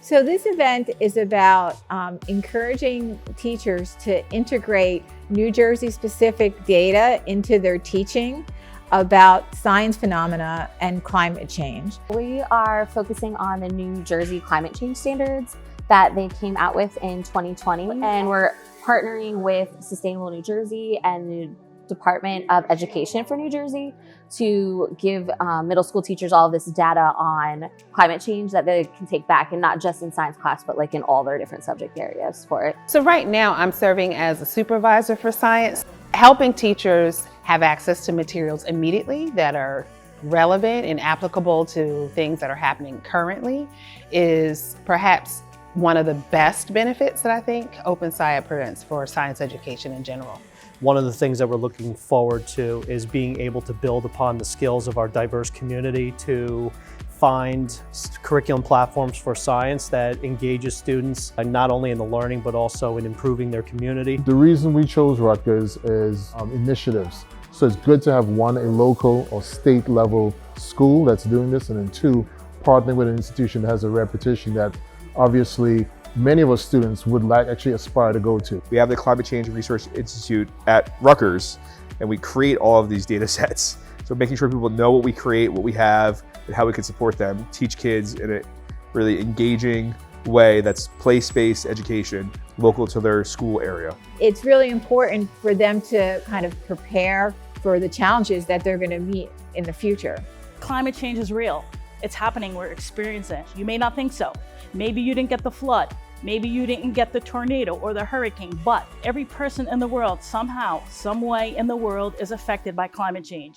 So this event is about encouraging teachers to integrate New Jersey specific data into their teaching about science phenomena and climate change. We are focusing on the New Jersey climate change standards that they came out with in 2020, and we're partnering with Sustainable New Jersey and the Department of Education for New Jersey to give middle school teachers all of this data on climate change that they can take back, and not just in science class, but like in all their different subject areas for it. So right now I'm serving as a supervisor for science, helping teachers have access to materials immediately that are relevant and applicable to things that are happening currently is perhaps one of the best benefits that I think Open SciEd presents for science education in general. One of the things that we're looking forward to is being able to build upon the skills of our diverse community to find curriculum platforms for science that engages students not only in the learning but also in improving their community. The reason we chose Rutgers is initiatives. So it's good to have one, a local or state level school that's doing this, and then two, partnering with an institution that has a reputation that obviously many of us students would actually aspire to go to. We have the Climate Change Research Institute at Rutgers, and we create all of these data sets. So making sure people know what we create, what we have, and how we can support them, teach kids in a really engaging way that's place-based education, local to their school area. It's really important for them to kind of prepare for the challenges that they're going to meet in the future. Climate change is real. It's happening, we're experiencing it. You may not think so. Maybe you didn't get the flood. Maybe you didn't get the tornado or the hurricane, but every person in the world, somehow, some way in the world is affected by climate change.